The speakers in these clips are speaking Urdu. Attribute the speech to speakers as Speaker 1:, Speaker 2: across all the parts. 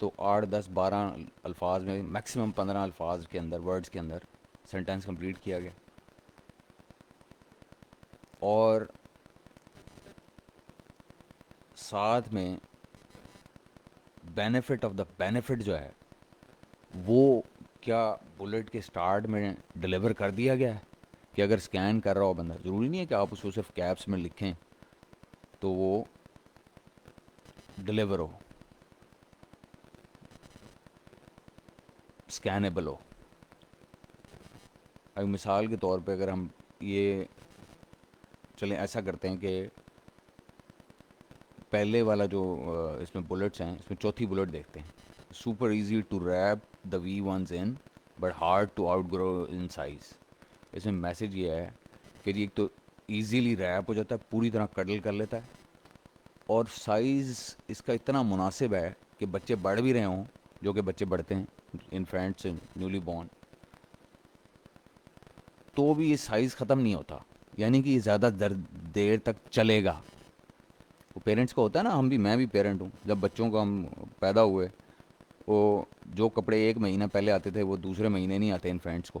Speaker 1: تو 8 10 12 الفاظ میں میکسیمم 15 الفاظ کے اندر ورڈز کے اندر سینٹینس کمپلیٹ کیا گیا. اور ساتھ میں بینیفٹ آف دا بینیفٹ جو ہے وہ کیا بلٹ کے سٹارٹ میں ڈلیور کر دیا گیا ہے کہ اگر سکین کر رہا ہو بندہ, ضروری نہیں ہے کہ آپ اس کو صرف کیپس میں لکھیں تو وہ ڈلیور ہو, سکینیبل ہو. اب مثال کے طور پہ اگر ہم یہ چلیں ایسا کرتے ہیں کہ پہلے والا جو اس میں بلٹس ہیں, اس میں چوتھی بلٹ دیکھتے ہیں. Super easy to wrap the wee ones in but hard to outgrow in size. اس میں میسج یہ ہے کہ جی ایک تو ایزیلی ریپ ہو جاتا ہے, پوری طرح کڈل کر لیتا ہے, اور سائز اس کا اتنا مناسب ہے کہ بچے بڑھ بھی رہے ہوں, جو کہ بچے بڑھتے ہیں انفینٹس نیولی بورن, تو بھی یہ سائز ختم نہیں ہوتا, یعنی کہ یہ زیادہ دیر تک چلے گا. وہ پیرنٹس کا ہوتا ہے نا, میں بھی پیرنٹ ہوں, جب بچوں کو ہم پیدا ہوئے وہ جو کپڑے 1 مہینہ پہلے آتے تھے وہ دوسرے مہینے نہیں آتے انفینٹس کو.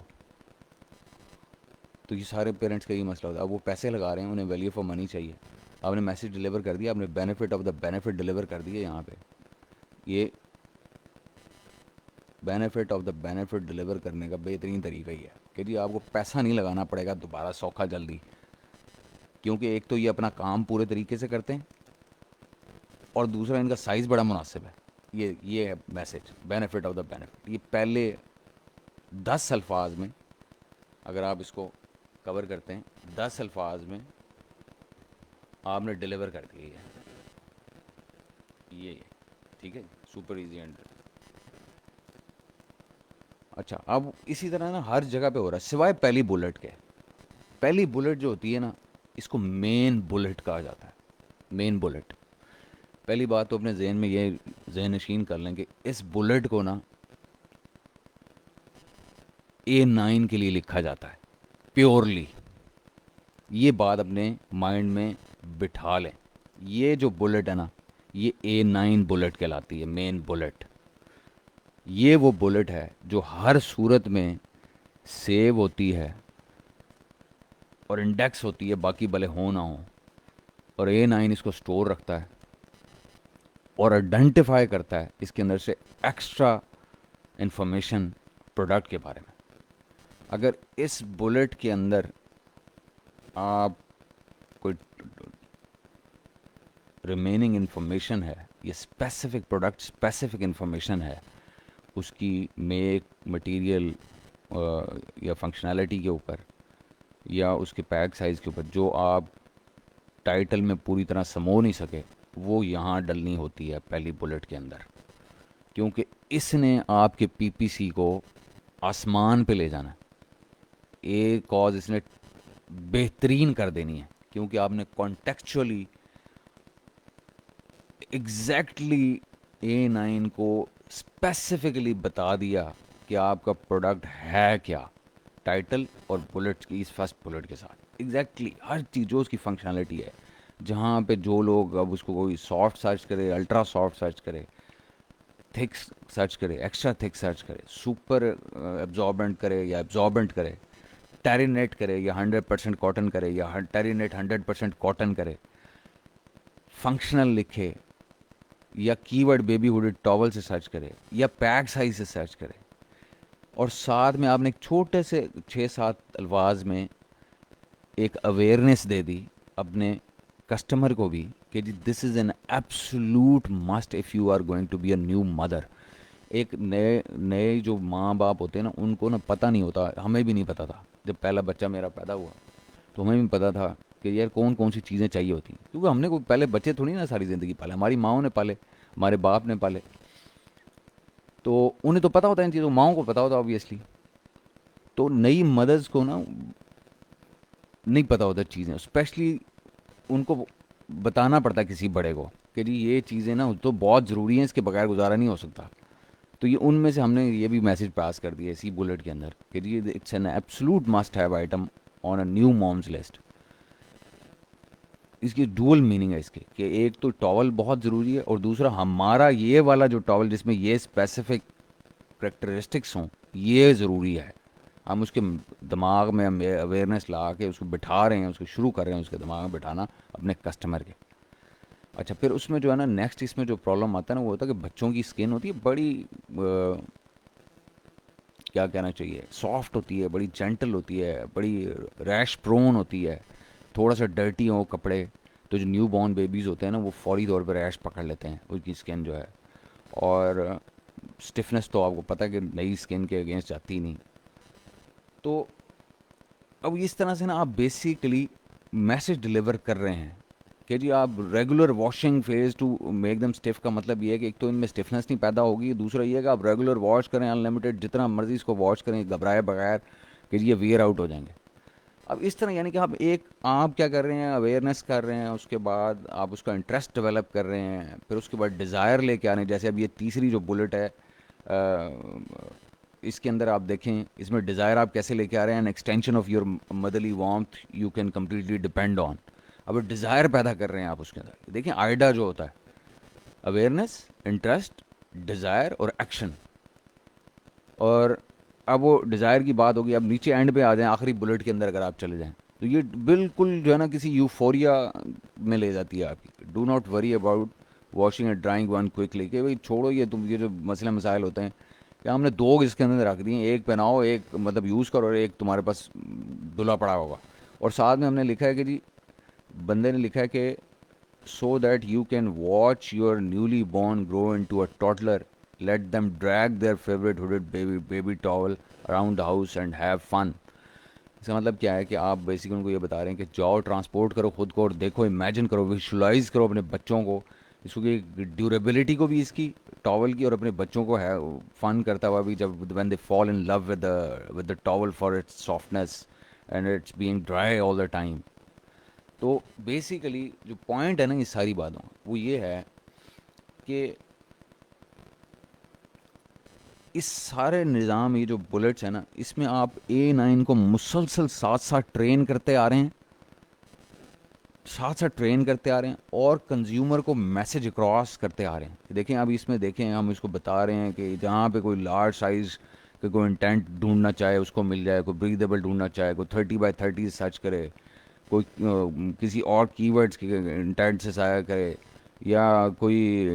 Speaker 1: تو یہ سارے پیرنٹس کا یہ مسئلہ ہوتا ہے. اب وہ پیسے لگا رہے ہیں, انہیں ویلیو فار منی چاہیے. آپ نے میسج ڈلیور کر دیا, آپ نے benefit of the benefit deliver کر دیا. یہاں پہ یہ benefit of the benefit deliver کرنے کا بہترین طریقہ ہی ہے کہ جی آپ کو پیسہ نہیں لگانا پڑے گا دوبارہ سوکھا جلدی, کیونکہ ایک تو یہ اپنا کام پورے طریقے سے کرتے ہیں, اور دوسرا ان کا سائز بڑا مناسب ہے. یہ ہے message, benefit of the benefit. یہ پہلے 10 الفاظ میں اگر آپ اس کو کور کرتے ہیں, 10 الفاظ میں آپ نے ڈلیور کر دیا ہے. یہ ٹھیک ہے, سپر ایزی اینڈ. اچھا, اب اسی طرح نا ہر جگہ پہ ہو رہا ہے سوائے پہلی بلٹ کے. پہلی بلٹ جو ہوتی ہے نا, اس کو مین بلٹ کہا جاتا ہے. مین بلٹ. پہلی بات تو اپنے ذہن میں یہ ذہن نشین کر لیں کہ اس بلٹ کو نا A9 کے لیے لکھا جاتا ہے پیورلی. یہ بات اپنے مائنڈ میں بٹھا لیں. یہ جو بلٹ ہے نا, یہ A9 بلٹ کہلاتی ہے, مین بلٹ. یہ وہ بلٹ ہے جو ہر صورت میں سیو ہوتی ہے اور انڈیکس ہوتی ہے, باقی بھلے ہو نہ ہو, اور A9 اس کو سٹور رکھتا ہے اور آئیڈینٹیفائی کرتا ہے اس کے اندر سے ایکسٹرا انفارمیشن پروڈکٹ کے بارے میں. اگر اس بلٹ کے اندر آپ کوئی ریمیننگ انفارمیشن ہے, یہ اسپیسیفک پروڈکٹ اسپیسیفک انفارمیشن ہے, اس کی میک مٹیریل یا فنکشنالٹی کے اوپر یا اس کے پیک سائز کے اوپر, جو آپ ٹائٹل میں پوری طرح سمو نہیں سکے, وہ یہاں ڈلنی ہوتی ہے پہلی بلٹ کے اندر. کیونکہ اس نے آپ کے پی پی سی کو آسمان پہ لے جانا ہے. ایک کاز اس نے بہترین کر دینی ہے, کیونکہ آپ نے کانٹیکچولی ایگزیکٹلی A9 کو اسپیسیفکلی بتا دیا کہ آپ کا پروڈکٹ ہے کیا, ٹائٹل اور بلٹ کی اس فرسٹ بلٹ کے ساتھ. ایگزیکٹلی ہر چیز جو اس کی فنکشنالٹی ہے, جہاں پہ جو لوگ اب اس کو کوئی سافٹ سرچ کرے, الٹرا سافٹ سرچ کرے, تھک سرچ کرے, ایکسٹرا تھک سرچ کرے, سپر ایبزاربنٹ کرے یا ایبزاربنٹ کرے, ٹیرینیٹ کرے یا 100% کاٹن کرے یا ٹیرینیٹ 100% کاٹن کرے, فنکشنل لکھے یا کی ورڈ بیبی ہوڈڈ ٹاول سے سرچ کرے یا پیک سائز سے سرچ کرے, اور ساتھ میں آپ نے ایک چھوٹے سے 6-7 الفاظ میں ایک اویئرنیس دے دی اپنے کسٹمر کو بھی کہ جی this is an absolute must if you are going to be a new mother. ایک نئے جو ماں باپ ہوتے ہیں نا, ان کو نا پتہ نہیں ہوتا, ہمیں بھی نہیں پتا تھا جب پہلا بچہ میرا پیدا ہوا, تو ہمیں بھی پتا تھا کہ یار کون کون سی چیزیں چاہیے ہوتی ہیں, کیونکہ ہم نے کوئی پہلے بچے تھوڑی نا ساری زندگی پالے, ہماری ماؤں نے پالے, ہمارے باپ نے پالے, تو انہیں تو پتا ہوتا ہے ان چیزوں, ماؤں کو پتا ہوتا آبویسلی. تو نئی مدرز کو نا نہیں پتا ہوتا چیزیں, اسپیشلی ان کو بتانا پڑتا ہے کسی بڑے کو کہ جی یہ چیزیں نا تو بہت ضروری ہیں, اس کے بغیر گزارا نہیں ہو سکتا. تو یہ ان میں سے ہم نے یہ بھی میسج پاس کر دیا اسی بلٹ کے اندر کہ جی it's an absolute must have item on a new mom's list. اس کی ڈول میننگ ہے اس کے کہ ایک تو ٹاول بہت ضروری ہے اور دوسرا ہمارا یہ والا جو ٹاول جس میں یہ اسپیسیفک کریکٹرسٹکس ہوں یہ ضروری ہے. ہم اس کے دماغ میں اویئرنیس لا کے اس کو بٹھا رہے ہیں, اس کو شروع کر رہے ہیں اس کے دماغ میں بٹھانا اپنے کسٹمر کے. اچھا پھر اس میں جو ہے نا نیکسٹ اس میں جو پرابلم آتا ہے نا وہ ہوتا ہے کہ بچوں کی اسکن ہوتی ہے بڑی کیا کہنا چاہیے سافٹ ہوتی ہے, بڑی جینٹل ہوتی ہے, بڑی ریش پرون ہوتی ہے. تھوڑا سا ڈرٹی ہو کپڑے تو جو نیو بورن بیبیز ہوتے ہیں نا وہ فوری طور پہ ریش پکڑ لیتے ہیں ان کی اسکن جو ہے. اور اسٹفنس تو آپ کو پتہ ہے کہ نئی اسکن کے اگینسٹ جاتی ہی نہیں. تو اب اس طرح سے نا آپ بیسیکلی میسج ڈلیور کر رہے ہیں کہ جی آپ regular washing face to make them stuff کا مطلب یہ ہے کہ ایک تو ان میں اسٹفنس نہیں پیدا ہوگی, دوسرا یہ ہے کہ آپ ریگولر واش کریں ان لمیٹیڈ جتنا مرضی اس کو واش کریں گھبرائے بغیر کہ جی یہ ویئر آؤٹ ہو جائیں گے. اب اس طرح یعنی کہ آپ کیا کر رہے ہیں اویئرنیس کر رہے ہیں, اس کے بعد آپ اس کا انٹرسٹ ڈیولپ کر رہے ہیں, پھر اس کے بعد ڈیزائر لے کے آ رہے ہیں. جیسے اب یہ تیسری جو بلٹ ہے اس کے اندر آپ دیکھیں اس میں ڈیزائر آپ کیسے لے کے آ رہے ہیں, an extension of your مدرلی warmth you can completely depend on. اب ڈیزائر پیدا کر رہے ہیں آپ اس کے اندر. دیکھیں آئیڈا جو ہوتا ہے اویئرنیس, انٹرسٹ, ڈیزائر اور ایکشن. اور اب وہ ڈیزائر کی بات ہوگی. اب نیچے اینڈ پہ آ جائیں آخری بلٹ کے اندر اگر آپ چلے جائیں تو یہ بالکل جو ہے نا کسی یوفوریا میں لے جاتی ہے آپ کی. Do not worry about washing and drawing one quickly کہ بھائی چھوڑو یہ تم یہ جو مسئلے مسائل ہوتے ہیں کہ ہم نے دو اس کے اندر رکھ دیے, ایک پہناؤ ایک مطلب یوز کرو اور ایک تمہارے پاس دھلا پڑا ہوگا. اور ساتھ میں ہم نے لکھا ہے کہ جی بندے نے لکھا ہے کہ so that you can watch your newly born grow into a toddler, let them drag their favorite hooded baby towel around the house and have fun. اس کا مطلب کیا ہے کہ آپ بیسیکلی ان کو یہ بتا رہے ہیں کہ جاؤ ٹرانسپورٹ کرو خود کو اور دیکھو امیجن کرو ویژولائز کرو اپنے بچوں کو, اس کو کہ ڈیوریبلٹی کو بھی اس کی ٹاول کی اور اپنے بچوں کو ہے فن کرتا ہوا بھی جب when they fall in love with the towel for its softness and its being dry all the time. تو بیسیکلی جو پوائنٹ ہے نا یہ ساری باتوں وہ یہ ہے کہ اس سارے نظام یہ جو بلٹس ہیں نا اس میں آپ A9 کو مسلسل ساتھ ساتھ ٹرین کرتے آ رہے ہیں, اور کنزیومر کو میسج اکراس کرتے آ رہے ہیں. دیکھیں اب اس میں دیکھیں ہم اس کو بتا رہے ہیں کہ جہاں پہ کوئی لارج سائز کہ کوئی انٹینٹ ڈھونڈنا چاہے اس کو مل جائے, کوئی بریدیبل ڈھونڈنا چاہے کوئی 30x30 سرچ کرے, کوئی کسی اور کی ورڈس کے انٹینٹ سے ضائع کرے, یا کوئی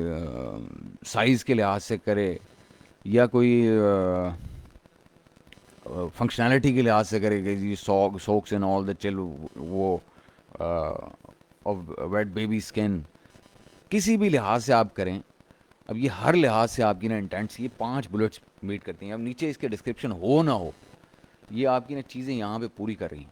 Speaker 1: سائز کے لحاظ سے کرے, یا کوئی فنکشنالٹی کے لحاظ سے کرے کہ جی سوکس ان آل دا چل وہ ویٹ بیبی اسکن, کسی بھی لحاظ سے آپ کریں. اب یہ ہر لحاظ سے آپ کی نا انٹینٹس یہ 5 بلٹس میٹ کرتی ہیں. اب نیچے اس کے ڈسکرپشن ہو نہ ہو یہ آپ کی نا چیزیں یہاں پہ پوری کر رہی ہیں,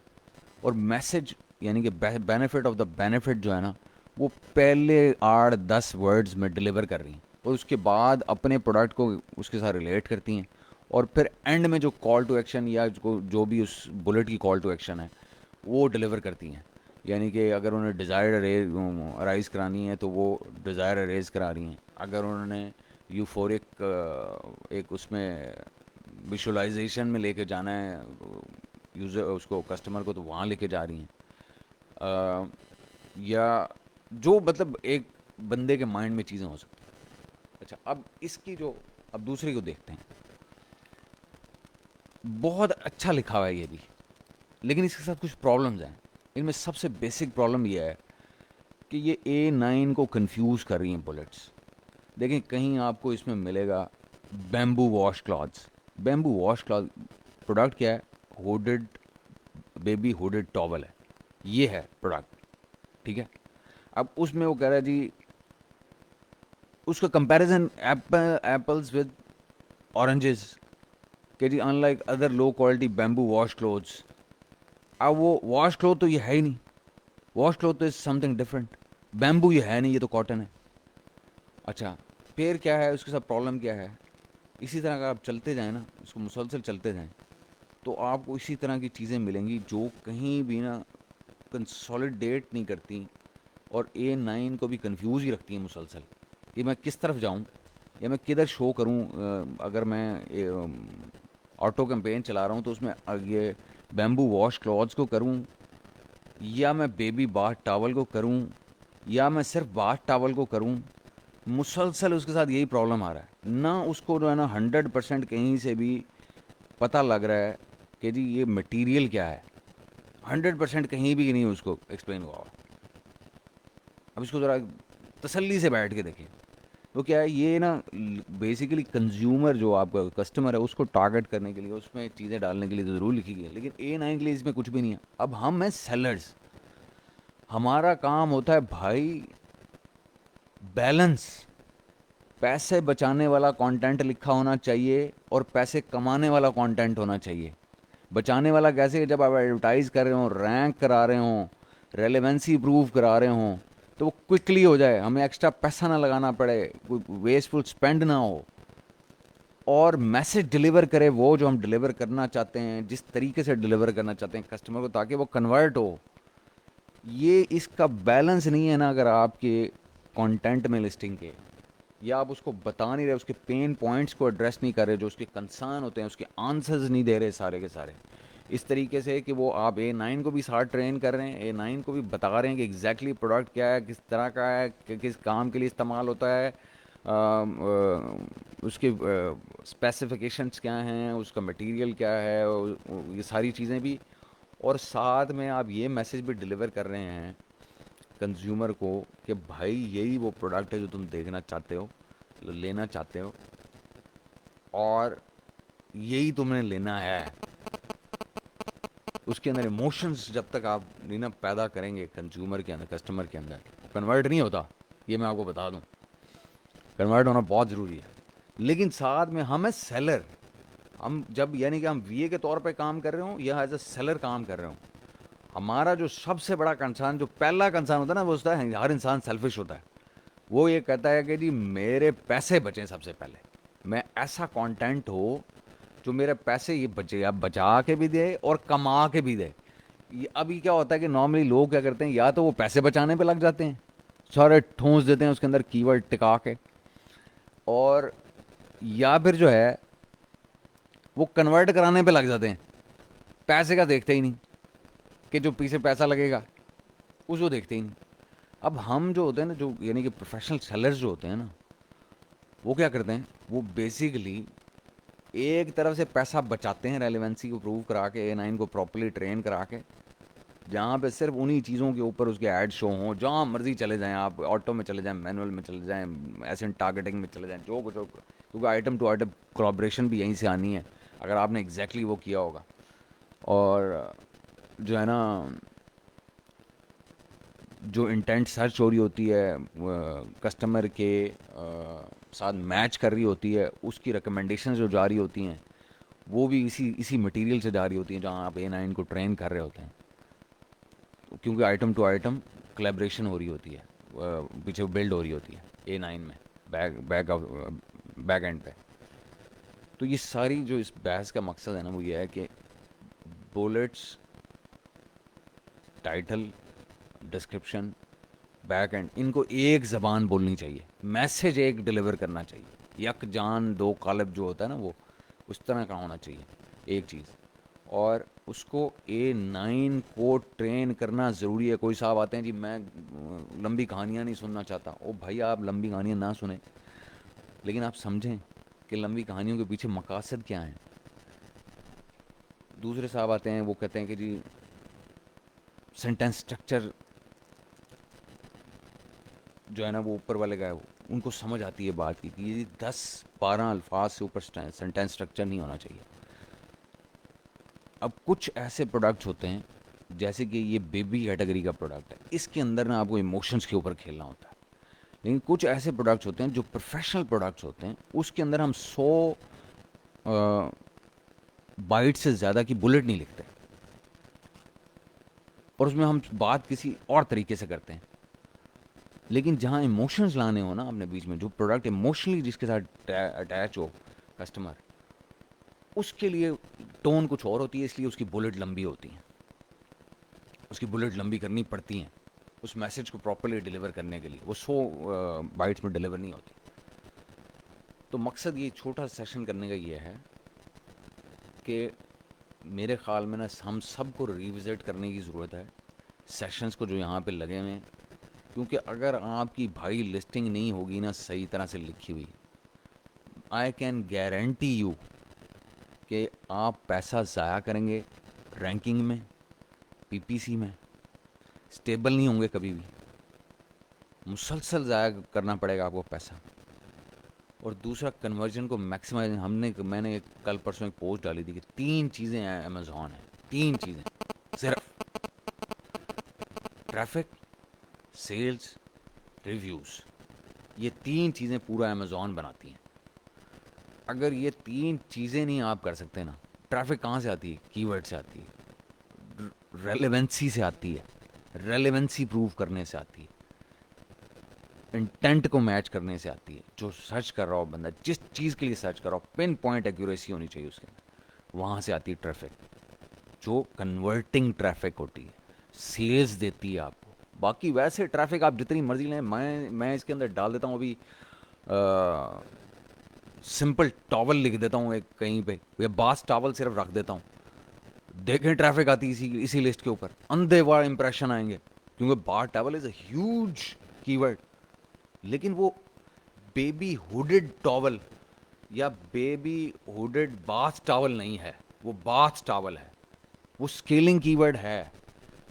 Speaker 1: اور میسج یعنی کہ بینیفٹ آف دا بینیفٹ جو ہے نا وہ پہلے 8-10 ورڈز میں ڈلیور کر رہی ہیں, اور اس کے بعد اپنے پروڈکٹ کو اس کے ساتھ ریلیٹ کرتی ہیں, اور پھر اینڈ میں جو کال ٹو ایکشن یا جو بھی اس بلٹ کی کال ٹو ایکشن ہے وہ ڈلیور کرتی ہیں. یعنی کہ اگر انہیں ڈیزائر ارائز کرانی ہے تو وہ ڈیزائر ارائز کرا رہی ہیں. اگر انہوں نے یوفورک ایک اس میں ویژولائزیشن میں لے کے جانا ہے یوزر اس کو کسٹمر کو تو وہاں لے کے جا رہی ہیں. یا جو مطلب ایک بندے کے مائنڈ میں چیزیں ہو سکتی ہیں. اچھا اب اس کی جو اب دوسری کو دیکھتے ہیں, بہت اچھا لکھا ہوا ہے یہ بھی, لیکن اس کے ساتھ کچھ پرابلمز ہیں. ان میں سب سے بیسک پرابلم یہ ہے کہ یہ A9 کو کنفیوز کر رہی ہیں بلٹس. دیکھیں کہیں آپ کو اس میں ملے گا bamboo wash cloths. Bamboo wash cloth product کیا ہے, ہوڈڈ بیبی ہوڈڈ ٹاول ہے, یہ ہے پروڈکٹ, ٹھیک ہے. اب اس میں وہ کہہ رہا ہے جی اس کا کمپیریزن ایپلز ود اورنجز کہ جی in like other low quality bamboo wash cloths. اب وہ واش کلوتھ تو یہ ہے ہی نہیں, wash cloth is something different. Bamboo یہ ہے نہیں, یہ تو کاٹن ہے. اچھا پھر کیا ہے اس کے ساتھ پرابلم کیا ہے, اسی طرح اگر آپ چلتے جائیں نا اس کو مسلسل چلتے جائیں تو آپ کو اسی طرح کی چیزیں ملیں گی جو کہیں بھی نا کنسولیڈیٹ نہیں کرتی, اور A9 کو بھی کنفیوز ہی رکھتی ہیں مسلسل کہ میں کس طرف جاؤں یا میں کدھر شو کروں. اگر میں آٹو کیمپین چلا رہا ہوں تو اس میں یہ بیمبو واش کلاتھس کو کروں یا میں بیبی باتھ ٹاول کو کروں یا میں صرف باتھ ٹاول کو کروں، مسلسل اس کے ساتھ یہی پرابلم آ رہا ہے، نہ اس کو جو ہے نا 100% کہیں سے بھی پتہ لگ رہا ہے کہ جی یہ مٹیریل کیا ہے، 100% کہیں بھی نہیں اس کو ایکسپلین ہوا ہوا۔ اب اس کو ذرا تسلی سے بیٹھ کے دیکھیں، وہ کیا ہے، یہ نا بیسیکلی کنزیومر جو آپ کا کسٹمر ہے اس کو ٹارگٹ کرنے کے لیے اس میں چیزیں ڈالنے کے لیے تو ضرور لکھی گئی ہے، لیکن A9 کے لیے اس میں کچھ بھی نہیں ہے۔ اب ہم ہیں سیلرز، ہمارا کام ہوتا ہے بھائی بیلنس، پیسے بچانے والا کانٹینٹ لکھا ہونا چاہیے اور پیسے کمانے والا کانٹینٹ ہونا چاہیے۔ بچانے والا کیسے کہ جب آپ ایڈورٹائز کر رہے ہوں، رینک کرا رہے ہوں، ریلیونسی پروو کرا رہے ہوں تو وہ کوئکلی ہو جائے، ہمیں ایکسٹرا پیسہ نہ لگانا پڑے، کوئی ویسٹفل اسپینڈ نہ ہو، اور میسج ڈلیور کرے وہ جو ہم ڈلیور کرنا چاہتے ہیں، جس طریقے سے ڈلیور کرنا چاہتے ہیں کسٹمر کو، تاکہ وہ کنورٹ ہو۔ یہ اس کا بیلنس نہیں ہے نا، اگر آپ کے کانٹینٹ میں لسٹنگ کے، یا آپ اس کو بتا نہیں رہے، اس کے پین پوائنٹس کو ایڈریس نہیں کر رہے، جو اس کے کنسرن ہوتے ہیں اس کے آنسرز نہیں دے رہے سارے کے سارے، اس طریقے سے کہ وہ آپ A9 کو بھی ساتھ ٹرین کر رہے ہیں، A9 کو بھی بتا رہے ہیں کہ ایگزیکٹلی پروڈکٹ کیا ہے، کس طرح کا ہے، کہ کس کام کے لیے استعمال ہوتا ہے، اس کے اسپیسیفیکیشنس کیا ہیں، اس کا مٹیریل کیا ہے، یہ ساری چیزیں بھی، اور ساتھ میں آپ یہ میسج بھی ڈلیور کر رہے ہیں کنزیومر کو کہ بھائی یہی وہ پروڈکٹ ہے جو تم دیکھنا چاہتے ہو، لینا چاہتے ہو، اور یہی تم نے لینا ہے۔ اس کے اندر ایموشنز جب تک آپ نہیں نا پیدا کریں گے کنزیومر کے اندر، کسٹمر کے اندر، کنورٹ نہیں ہوتا، یہ میں آپ کو بتا دوں، کنورٹ ہونا بہت ضروری ہے۔ لیکن ساتھ میں ہم ہیں سیلر، ہم جب یعنی کہ ہم VA کے طور پہ کام کر رہے ہوں یا ایز اے سیلر کام کر رہے ہوں، ہمارا جو سب سے بڑا کنسرن، جو پہلا کنسرن ہوتا ہے نا، وہ ہوتا ہے، ہر انسان سیلفش ہوتا ہے، وہ یہ کہتا ہے کہ جی میرے پیسے بچیں، سب سے پہلے میں ایسا کانٹینٹ ہو جو میرے پیسے یہ بچے، اب بچا کے بھی دے اور کما کے بھی دے۔ ابھی کیا ہوتا ہے کہ نارملی لوگ کیا کرتے ہیں، یا تو وہ پیسے بچانے پہ لگ جاتے ہیں، سارے ٹھونس دیتے ہیں اس کے اندر کی ورڈ ٹکا کے، اور یا پھر جو ہے وہ کنورٹ کرانے پہ لگ جاتے ہیں، پیسے کا دیکھتے ہی نہیں کہ جو پیچھے پیسہ لگے گا اس کو دیکھتے ہی نہیں۔ اب ہم جو ہوتے ہیں نا، جو یعنی کہ پروفیشنل سیلرز جو ہوتے ہیں نا، وہ کیا کرتے ہیں، وہ بیسیکلی ایک طرف سے پیسہ بچاتے ہیں ریلیونسی کو پروو کرا کے، A9 کو پراپرلی ٹرین کرا کے، جہاں پہ صرف انہی چیزوں کے اوپر اس کے ایڈ شو ہوں، جہاں مرضی چلے جائیں آپ، آٹو میں چلے جائیں، مینول میں چلے جائیں، ایسنٹ ٹارگیٹنگ میں چلے جائیں، جو کچھ ہو، کیونکہ آئٹم ٹو آئٹم کولابریشن بھی یہیں سے آنی ہے اگر آپ نے ایگزیکٹلی وہ کیا ہوگا۔ اور جو ہے نا، جو انٹینٹ سرچ ہو رہی ہوتی ہے کسٹمر کے ساتھ میچ کر رہی ہوتی ہے، اس کی ریکمنڈیشن جو جاری ہوتی ہیں وہ بھی اسی مٹیریل سے جاری ہوتی ہیں جہاں آپ A9 کو ٹرین کر رہے ہوتے ہیں، کیونکہ آئٹم ٹو آئٹم کلیبریشن ہو رہی ہوتی ہے، پیچھے بلڈ ہو رہی ہوتی ہے A9 میں، بیک اینڈ پہ۔ تو یہ ساری جو اس بحث کا مقصد ہے نا، وہ یہ ہے کہ bullets, title, description, back end, ان کو ایک زبان بولنی چاہیے، میسج ایک ڈلیور کرنا چاہیے، یک جان دو قالب جو ہوتا ہے نا، وہ اس طرح کا ہونا چاہیے ایک چیز، اور اس کو A9 کو ٹرین کرنا ضروری ہے۔ کوئی صاحب آتے ہیں جی میں لمبی کہانیاں نہیں سننا چاہتا، او بھائی آپ لمبی کہانیاں نہ سنیں، لیکن آپ سمجھیں کہ لمبی کہانیوں کے پیچھے مقاصد کیا ہیں۔ دوسرے صاحب آتے ہیں، وہ کہتے ہیں کہ جی سینٹینس اسٹرکچر جو ہے نا وہ اوپر والے کا ہے، ان کو سمجھ آتی ہے بات کی کہ یہ 10-12 الفاظ سے اوپر سینٹینس اسٹرکچر نہیں ہونا چاہیے۔ اب کچھ ایسے پروڈکٹس ہوتے ہیں جیسے کہ یہ بیبی کیٹیگری کا پروڈکٹ ہے، اس کے اندر نا آپ کو ایموشنس کے اوپر کھیلنا ہوتا ہے، لیکن کچھ ایسے پروڈکٹس ہوتے ہیں جو پروفیشنل پروڈکٹس ہوتے ہیں، اس کے اندر ہم 100 بائٹ سے زیادہ کی بلٹ نہیں لکھتے، اور اس میں ہم بات کسی اور طریقے سے کرتے ہیں۔ لیکن جہاں ایموشنز لانے ہو نا اپنے بیچ میں، جو پروڈکٹ ایموشنلی جس کے ساتھ اٹیچ ہو کسٹمر، اس کے لیے ٹون کچھ اور ہوتی ہے، اس لیے اس کی بلٹ لمبی ہوتی ہیں، اس کی بلٹ لمبی کرنی پڑتی ہیں اس میسج کو پراپرلی ڈلیور کرنے کے لیے، وہ 100 بائٹس میں ڈلیور نہیں ہوتی۔ تو مقصد یہ چھوٹا سیشن کرنے کا یہ ہے کہ میرے خیال میں نا ہم سب کو ریوزٹ کرنے کی ضرورت ہے سیشنز کو جو یہاں پہ لگے ہوئے ہیں. کیونکہ اگر آپ کی بھائی لسٹنگ نہیں ہوگی نا صحیح طرح سے لکھی ہوئی, آئی کین گارنٹی یو کہ آپ پیسہ ضائع کریں گے رینکنگ میں, پی پی سی میں, اسٹیبل نہیں ہوں گے کبھی بھی, مسلسل ضائع کرنا پڑے گا آپ کو پیسہ. اور دوسرا کنورژن کو میکسیمائز, میں نے کل پرسوں ایک پوسٹ ڈالی تھی کہ 3 چیزیں ہیں امیزون ہیں, 3 چیزیں صرف: ٹریفک, سیلز, ریویوز. یہ 3 چیزیں پورا امیزون بناتی ہیں. اگر یہ 3 چیزیں نہیں آپ کر سکتے نا, ٹریفک کہاں سے آتی ہے؟ کی ورڈ سے آتی ہے, ریلیونسی سے آتی ہے, ریلیونسی پروو کرنے سے آتی ہے, انٹینٹ کو میچ کرنے سے آتی ہے. جو سرچ کر رہا ہو بندہ, جس چیز کے لیے سرچ کر رہا ہو, پن پوائنٹ ایکوریسی ہونی چاہیے اس کے اندر, وہاں سے آتی ہے ٹریفک, جو کنورٹنگ ٹریفک ہوتی ہے, سیلز دیتی ہے آپ کو. باقی ویسے ٹریفک آپ جتنی مرضی لیں, میں اس کے اندر ڈال دیتا ہوں ابھی سمپل ٹاول لکھ دیتا ہوں ایک کہیں پہ, یا باس ٹاول صرف رکھ دیتا ہوں, دیکھیں ٹریفک آتی اسی لسٹ کے اوپر, اندھے وار امپریشن آئیں گے. کیونکہ باس ٹاول از اے ہیوج کی ورڈ. لیکن وہ بیبی ہوڈڈ ٹاول یا بیبی ہوڈڈ باس ٹاول نہیں ہے, وہ باس ٹاول ہے, وہ اسکیلنگ کی ورڈ ہے,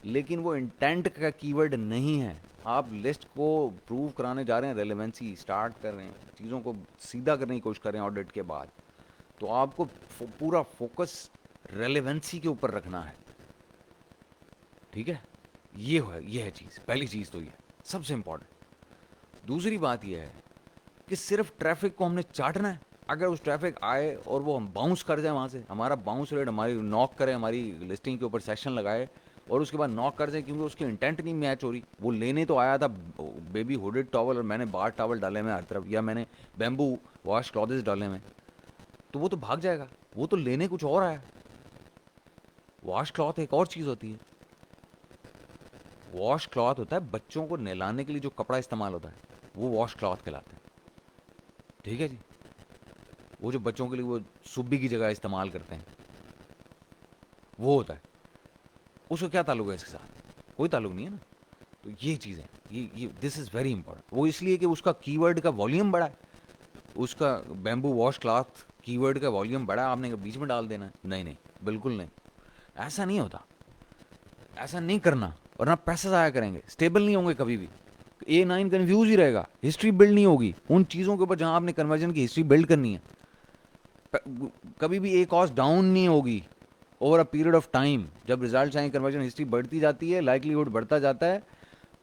Speaker 1: لیکن وہ انٹینٹ کا کی ورڈ نہیں ہے. آپ لسٹ کو پروو کرانے جا رہے ہیں, ریلیونسی اسٹارٹ کر رہے ہیں, چیزوں کو سیدھا کرنے کی کوشش کر رہے ہیں آڈٹ کے بعد, تو آپ کو پورا فوکس ریلیونسی کے اوپر رکھنا ہے. ٹھیک ہے, یہ ہے چیز, پہلی چیز تو یہ سب سے امپورٹنٹ. دوسری بات یہ ہے کہ صرف ٹریفک کو ہم نے چاٹنا ہے. اگر اس ٹریفک آئے اور وہ ہم باؤنس کر جائیں وہاں سے, ہمارا باؤنس ریٹ ہماری ناک کرے, ہماری لسٹنگ کے اوپر سیشن لگائے اور اس کے بعد ناک کر جائیں کیونکہ اس کی انٹینٹ نہیں میچ ہو رہی. وہ لینے تو آیا تھا بیبی ہوڈڈ ٹاول اور میں نے بار ٹاول ڈالے میں ہر طرف, یا میں نے بیمبو واش کلاتھز ڈالے میں, تو وہ تو بھاگ جائے گا. وہ تو لینے کچھ اور آیا. واش کلاتھ ایک اور چیز ہوتی ہے. واش کلاتھ ہوتا ہے بچوں کو نہلانے کے لیے جو کپڑا استعمال ہوتا ہے, وہ واش کلاتھ کہلاتا ہے. ٹھیک ہے جی, وہ جو بچوں کے لیے وہ سبی کی جگہ استعمال کرتے ہیں, وہ ہوتا ہے. اس کا کیا تعلق ہے اس کے ساتھ؟ کوئی تعلق نہیں ہے نا. تو یہ چیزیں, یہ دس از ویری امپورٹنٹ. وہ اس لیے کہ اس کا کی ورڈ کا والیوم بڑا ہے, اس کا بیمبو واش کلاتھ کی ورڈ کا والیوم بڑا ہے, آپ نے بیچ میں ڈال دینا ہے. نہیں, بالکل نہیں, ایسا نہیں ہوتا, ایسا نہیں کرنا, ورنہ پیسہ ضائع کریں گے, اسٹیبل نہیں ہوں گے کبھی بھی. A9 کنفیوز ہی رہے گا, ہسٹری بلڈ نہیں ہوگی ان چیزوں کے اوپر جہاں آپ نے کنورژن کی ہسٹری بلڈ کرنی ہے. کبھی بھی ایک کاسٹ ڈاؤن نہیں ہوگی over a period of time. جب ریزلٹس آئیں, کنورژن ہسٹری بڑھتی جاتی ہے, لائکلیہڈ بڑھتا جاتا ہے,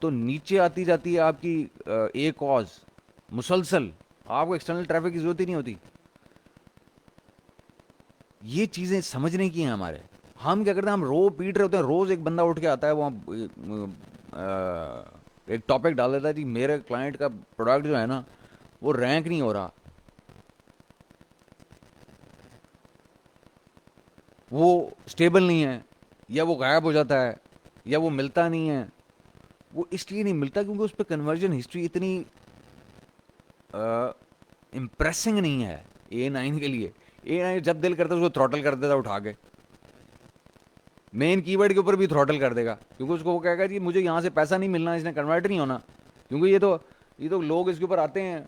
Speaker 1: تو نیچے آتی جاتی ہے آپ کی ایک کاز مسلسل. آپ کو ایکسٹرنل ٹریفک کی ضرورت ہی نہیں ہوتی. یہ چیزیں سمجھنے کی ہیں ہمارے. ہم کیا کرتے ہیں, ہم رو پیٹ رہے ہوتے ہیں. روز ایک بندہ اٹھ کے آتا ہے, وہ ایک ٹاپک ڈال دیتا ہے, جی میرے کلائنٹ کا پروڈکٹ جو ہے نا وہ رینک نہیں ہو رہا, وہ اسٹیبل نہیں ہے, یا وہ غائب ہو جاتا ہے, یا وہ ملتا نہیں ہے. وہ اس لیے نہیں ملتا کیونکہ اس پہ کنورژن ہسٹری اتنی امپریسنگ نہیں ہے A9 کے لیے. A9 جب دل کرتا ہے اس کو تھروٹل کر دیتا اٹھا کے, مین کی ورڈ کے اوپر بھی تھروٹل کر دے گا, کیونکہ اس کو وہ کہے گا جی مجھے یہاں سے پیسہ نہیں ملنا, اس نے کنورٹ نہیں ہونا. کیونکہ یہ تو لوگ اس کے اوپر آتے ہیں,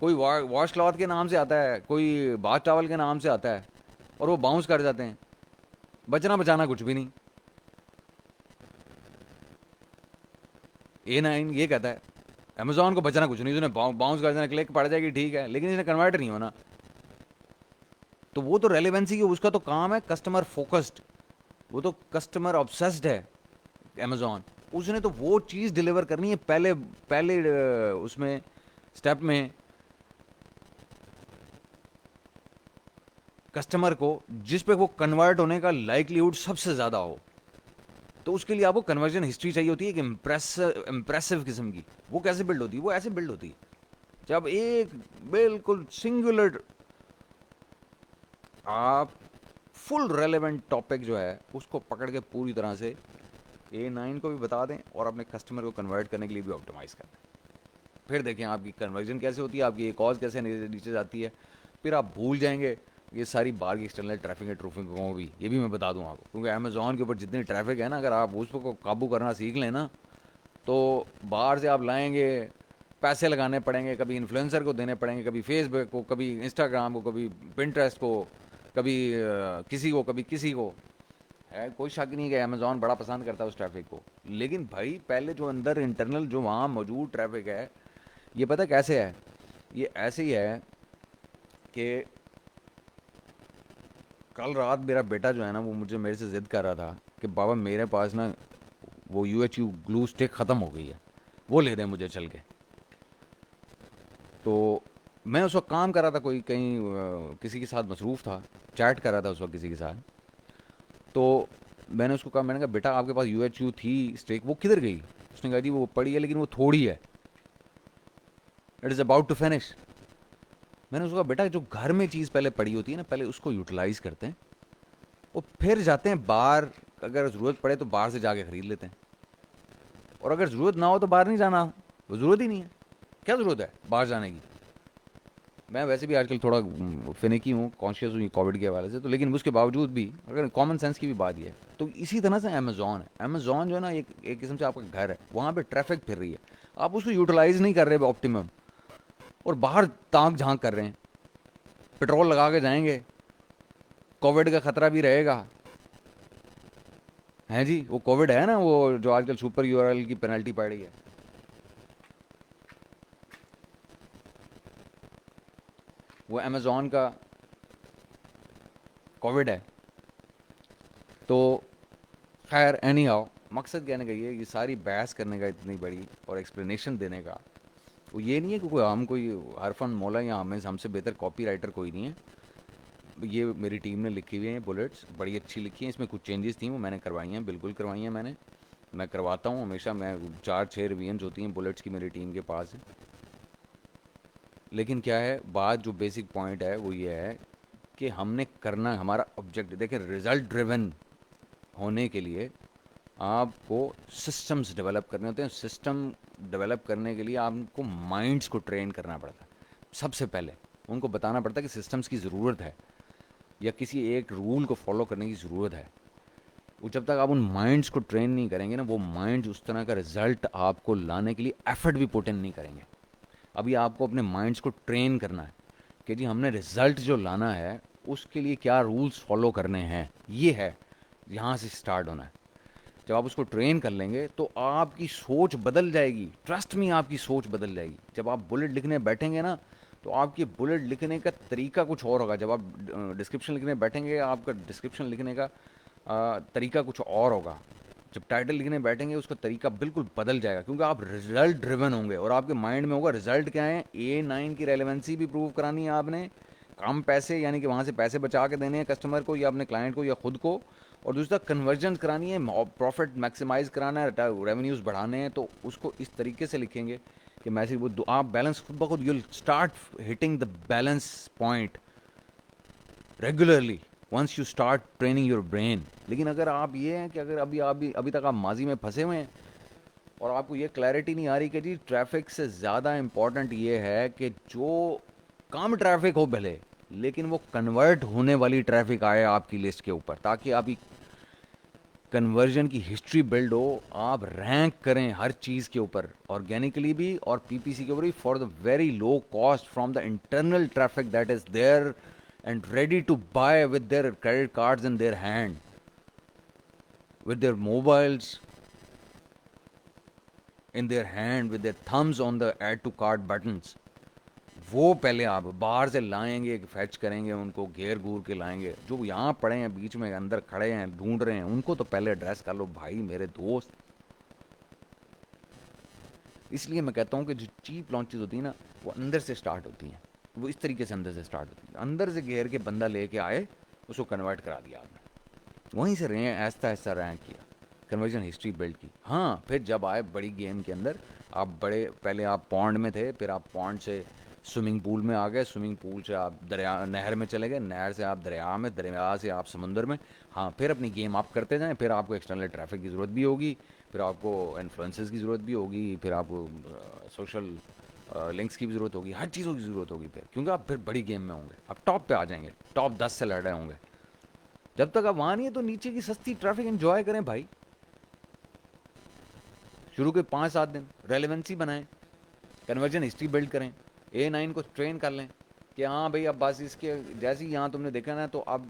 Speaker 1: کوئی واش کلاتھ کے نام سے آتا ہے, کوئی باتھ ٹاول کے نام سے آتا ہے, اور وہ باؤنس کر جاتے ہیں. بچنا بچانا کچھ بھی نہیں. A9 یہ کہتا ہے امیزون کو بچنا کچھ نہیں, اس نے باؤنس کر دینا, کلک پڑ جائے گی ٹھیک ہے, لیکن اس نے کنورٹ نہیں ہونا. تو وہ تو ریلیونسی کی, اس کا تو کام ہے کسٹمر فوکسڈ, وہ تو کسٹمر obsessed ہے امیزون. اس نے تو وہ چیز ڈیلیور کرنی ہے پہلے اس میں سٹیپ میں کسٹمر کو, جس پہ وہ کنورٹ ہونے کا لائکلیہڈ سب سے زیادہ ہو. تو اس کے لیے آپ کو کنورژن ہسٹری چاہیے ہوتی ہے کہ امپریسو قسم کی. وہ کیسے بلڈ ہوتی ہے؟ وہ ایسے بلڈ ہوتی ہے جب ایک بالکل سنگولر آپ فل ریلیونٹ ٹاپک جو ہے اس کو پکڑ کے پوری طرح سے A9 کو بھی بتا دیں اور اپنے کسٹمر کو کنورٹ کرنے کے لیے بھی آپٹیمائز کر دیں. پھر دیکھیں آپ کی کنورژن کیسے ہوتی ہے, آپ کی ایک کاز کیسے نیچے جاتی ہے. پھر آپ بھول جائیں گے یہ ساری باہر کی ایکسٹرنل ٹریفک ہے ٹروفک کو بھی، یہ بھی میں بتا دوں آپ کو، کیونکہ امیزون کے اوپر جتنی ٹریفک ہے نا، اگر آپ اس کو قابو کرنا سیکھ لیں نا، تو باہر سے آپ لائیں گے، پیسے لگانے پڑیں گے، کبھی انفلوئنسر کو دینے پڑیں گے، کبھی فیس بک کو، کبھی انسٹاگرام کو، کبھی پنٹریسٹ کو، کبھی کسی کو، کبھی کسی کو. ہے کوئی شک نہیں کہ امیزون بڑا پسند کرتا ہے اس ٹریفک کو، لیکن بھائی پہلے جو اندر انٹرنل جو وہاں موجود ٹریفک ہے، یہ پتہ کیسے ہے؟ یہ ایسے ہی ہے کہ کل رات میرا بیٹا جو ہے نا، وہ میرے سے ضد کر رہا تھا کہ بابا میرے پاس نا وہ U H U glue stick ختم ہو گئی ہے، وہ لے دیں مجھے چل کے. تو میں اس وقت کام کر رہا تھا، کوئی کہیں کسی کے ساتھ مصروف تھا، چیٹ کر رہا تھا اس وقت کسی کے ساتھ. تو میں نے اس کو کہا، میں نے کہا بیٹا آپ کے پاس یو ایچ یو تھی اسٹیک، وہ کدھر گئی؟ اس نے کہا جی وہ پڑی ہے لیکن وہ تھوڑی ہے، it is about to finish. میں نے اس کو کہا بیٹا جو گھر میں چیز پہلے پڑی ہوتی ہے نا، پہلے اس کو یوٹیلائز کرتے ہیں، وہ پھر جاتے ہیں باہر، اگر ضرورت پڑے تو باہر سے جا کے خرید لیتے ہیں، اور اگر ضرورت نہ ہو تو باہر نہیں جانا، وہ ضرورت ہی نہیں ہے، کیا ضرورت ہے باہر جانے کی. میں ویسے بھی آج کل تھوڑا فنیکی ہوں، کانشیس ہوں کووڈ کے حوالے سے، تو لیکن اس کے باوجود بھی اگر کامن سینس کی بھی بات یہ ہے، تو اسی طرح سے امیزون ہے. امیزون جو ہے نا ایک قسم سے آپ کا گھر ہے، وہاں پہ ٹریفک پھر رہی ہے، آپ اس کو یوٹیلائز نہیں کر رہے آپٹیمم، اور باہر تانک جھانک کر رہے ہیں، پیٹرول لگا کے جائیں گے، کووڈ کا خطرہ بھی رہے گا. ہیں جی وہ کووڈ ہے نا، وہ جو آج کل سپر یو آر ایل کی پینلٹی پڑ رہی ہے، وہ امیزون کا کووڈ ہے. تو خیر اینی ہاؤ، مقصد کہنے کا یہ ساری بحث کرنے کا اتنی بڑی اور ایکسپلینیشن دینے کا، وہ یہ نہیں ہے کہ ہم کوئی ہر فن مولا یا ہم سے بہتر کاپی رائٹر کوئی نہیں ہے. یہ میری ٹیم نے لکھی ہوئی ہیں بلٹس، بڑی اچھی لکھی ہیں، اس میں کچھ چینجز تھیں وہ میں نے کروائی ہیں، بالکل کروائی ہیں میں کرواتا ہوں ہمیشہ، میں 4-6 ریویژنز ہوتی ہیں بلٹس کی میری ٹیم کے پاس ہے. لیکن کیا ہے بات، جو بیسک پوائنٹ ہے وہ یہ ہے کہ ہم نے کرنا، ہمارا آبجیکٹ دیکھیں، ریزلٹ ڈریون ہونے کے لیے آپ کو سسٹمز ڈیولپ کرنے ہوتے ہیں. سسٹم ڈیولپ کرنے کے لیے آپ کو مائنڈس کو ٹرین کرنا پڑتا ہے. سب سے پہلے ان کو بتانا پڑتا ہے کہ سسٹمز کی ضرورت ہے، یا کسی ایک رول کو فالو کرنے کی ضرورت ہے. وہ جب تک آپ ان مائنڈس کو ٹرین نہیں کریں گے نا، وہ مائنڈ اس طرح کا رزلٹ آپ کو لانے کے لیے ایفرٹ بھی پوٹ ان نہیں کریں گے. ابھی آپ کو اپنے مائنڈس کو ٹرین کرنا ہے کہ جی ہم نے رزلٹ جو لانا ہے اس کے لیے کیا رولز فالو کرنے ہیں، یہ ہے یہاں سے سٹارٹ ہونا ہے. جب آپ اس کو ٹرین کر لیں گے تو آپ کی سوچ بدل جائے گی، ٹرسٹ میں آپ کی سوچ بدل جائے گی. جب آپ بلٹ لکھنے بیٹھیں گے نا، تو آپ کی بلٹ لکھنے کا طریقہ کچھ اور ہوگا. جب آپ ڈسکرپشن لکھنے بیٹھیں گے، آپ کا ڈسکرپشن لکھنے کا طریقہ کچھ اور ہوگا. جب ٹائٹل لکھنے بیٹھیں گے اس کا طریقہ بالکل بدل جائے گا، کیونکہ آپ رزلٹ ڈریون ہوں گے، اور آپ کے مائنڈ میں ہوگا رزلٹ کیا ہے. A9 کی ریلیونسی بھی پروو کرانی ہے آپ نے، کم پیسے یعنی کہ وہاں سے پیسے بچا کے دینے ہیں کسٹمر کو یا اپنے کلائنٹ کو یا خود کو، اور دوسرا کنورژن کرانی ہے، پروفٹ میکسیمائز کرانا ہے، ریونیوز بڑھانے ہیں. تو اس کو اس طریقے سے لکھیں گے کہ میسج وہ آپ بیلنس خود بخود you will start hitting the balance point regularly once you start training your brain. لیکن اگر آپ یہ ہیں کہ اگر ابھی تک آپ ماضی میں پھنسے ہوئے ہیں اور آپ کو یہ کلیئرٹی نہیں آ رہی کہ جی ٹریفک سے زیادہ امپورٹنٹ یہ ہے کہ جو کم ٹریفک ہو بھلے، لیکن وہ کنورٹ ہونے والی ٹریفک آئے آپ کی لسٹ کے اوپر، تاکہ آپ کنورژن کی ہسٹری بلڈ ہو، آپ رینک کریں ہر چیز کے اوپر، آرگینکلی بھی اور پی پی سی کے اوپر بھی، for the very low cost from the internal traffic that is there and ready to buy with their credit cards in their hand, with their mobiles in their hand with their thumbs on the add to cart buttons. وہ پہلے آپ باہر سے لائیں گے، فیچ کریں گے، ان کو گھیر گور کے لائیں گے. جو یہاں پڑے ہیں بیچ میں اندر کھڑے ہیں ڈھونڈ رہے ہیں، ان کو تو پہلے ایڈریس کر لو بھائی میرے دوست. اس لیے میں کہتا ہوں کہ جو چیپ لانچز ہوتی ہیں نا، وہ اندر سے سٹارٹ ہوتی ہیں، وہ اس طریقے سے اندر سے سٹارٹ ہوتی ہیں. اندر سے گھیر کے بندہ لے کے آئے، اس کو کنورٹ کرا دیا آپ نے، وہیں سے رہے آہستہ آہستہ رینک کیا، کنورژن ہسٹری بلڈ کی. ہاں پھر جب آئے بڑی گیم کے اندر، آپ بڑے پہلے آپ پونڈ میں تھے، پھر آپ پونڈ سے سوئمنگ پول میں آ گئے، سوئمنگ پول سے آپ نہر میں چلے گئے، نہر سے آپ دریا میں، دریا سے آپ سمندر میں. ہاں پھر اپنی گیم آپ کرتے جائیں، پھر آپ کو ایکسٹرنل ٹریفک کی ضرورت بھی ہوگی، پھر آپ کو انفلوئنسز کی ضرورت بھی ہوگی، پھر آپ کو سوشل لنکس کی بھی ضرورت ہوگی, ہر چیزوں کی ضرورت ہوگی پھر, کیونکہ آپ پھر بڑی گیم میں ہوں گے, آپ ٹاپ پہ آ جائیں گے, ٹاپ 10 سے لڑ رہے ہوں گے. جب تک آپ وہاں نہیں ہے تو نیچے کی سستی ٹریفک انجوائے کریں بھائی. شروع کے 5-7 دن ریلیونسی بنائیں, کنورژن ہسٹری بلڈ کریں, A9 کو ٹرین کر لیں کہ ہاں بھائی اب بس اس کے جیسے ہی یہاں تم نے دیکھا نا, تو اب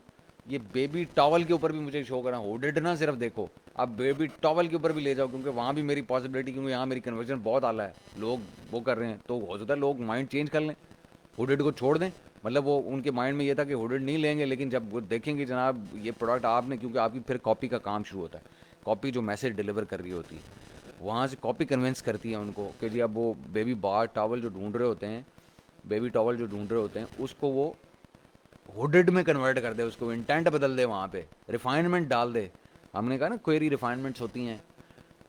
Speaker 1: یہ بیبی ٹاول کے اوپر بھی مجھے شو کرنا, ہوڈڈ نہ صرف دیکھو, اب بیبی ٹاول کے اوپر بھی لے جاؤ, کیونکہ وہاں بھی میری پاسبلٹی, کیونکہ یہاں میری کنورژن بہت اعلیٰ ہے, لوگ وہ کر رہے ہیں, تو ہو سکتا ہے لوگ مائنڈ چینج کر لیں, ہوڈڈ کو چھوڑ دیں. مطلب وہ ان کے مائنڈ میں یہ تھا کہ ہوڈڈ نہیں لیں گے, لیکن جب وہ دیکھیں گے جناب یہ پروڈکٹ آپ نے, کیونکہ آپ کی پھر کاپی کا کام شروع ہوتا ہے, کاپی جو میسج ڈلیور کر رہی ہوتی ہے وہاں سے کاپی کنوینس کرتی ہے ان کو کہ جی اب وہ بیبی بار ٹاول جو ڈھونڈ رہے ہوتے ہیں, بیبی ٹاول جو ڈھونڈ رہے ہوتے ہیں, اس کو وہ ہوڈڈ میں کنورٹ کر دے, اس کو انٹینٹ بدل دے, وہاں پہ ریفائنمنٹ ڈال دے. ہم نے کہا نا کوئری ریفائنمنٹس ہوتی ہیں,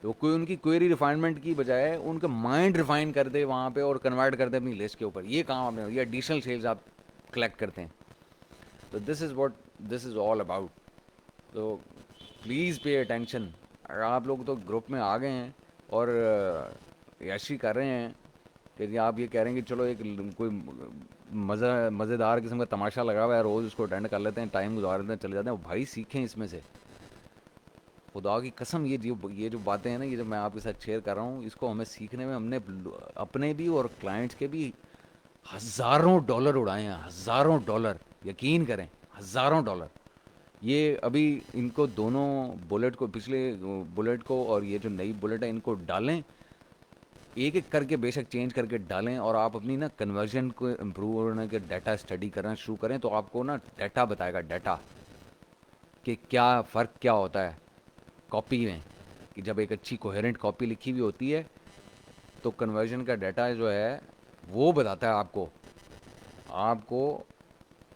Speaker 1: تو کوئی ان کی کوئری ریفائنمنٹ کی بجائے ان کا مائنڈ ریفائن کر دے وہاں پہ, اور کنورٹ کر دے اپنی لسٹ کے اوپر. یہ کام آپ نے, یہ ایڈیشنل سیلز آپ کلیکٹ کرتے ہیں. تو this is what this is all about. تو پلیز پے اٹینشن. اگر آپ لوگ تو گروپ میں آ گئے ہیں اور عیاشی کر رہے ہیں کہ آپ یہ کہہ رہے ہیں کہ چلو ایک کوئی مزیدار قسم کا تماشا لگا ہوا ہے, روز اس کو اٹینڈ کر لیتے ہیں, ٹائم گزار لیتے ہیں, چلے جاتے ہیں, بھائی سیکھیں اس میں سے. خدا کی قسم یہ جو باتیں ہیں نا, یہ جو میں آپ کے ساتھ شیئر کر رہا ہوں, اس کو ہمیں سیکھنے میں ہم نے اپنے بھی اور کلائنٹس کے بھی ہزاروں ڈالر اڑائے ہیں, ہزاروں ڈالر, یقین کریں, ہزاروں ڈالر. یہ ابھی ان کو دونوں بلیٹ کو, پچھلے بلیٹ کو اور یہ جو نئی بلیٹ ہے, ان کو ڈالیں ایک ایک کر کے, بے شک چینج کر کے ڈالیں, اور آپ اپنی نا کنورژن کو امپروو ہونے کے ڈیٹا اسٹڈی کرنا شروع کریں, تو آپ کو نا ڈیٹا بتائے گا, ڈیٹا کہ کیا فرق کیا ہوتا ہے کاپی میں. کہ جب ایک اچھی کوہیرنٹ کاپی لکھی ہوئی ہوتی ہے تو کنورژن کا ڈیٹا جو ہے وہ بتاتا ہے آپ کو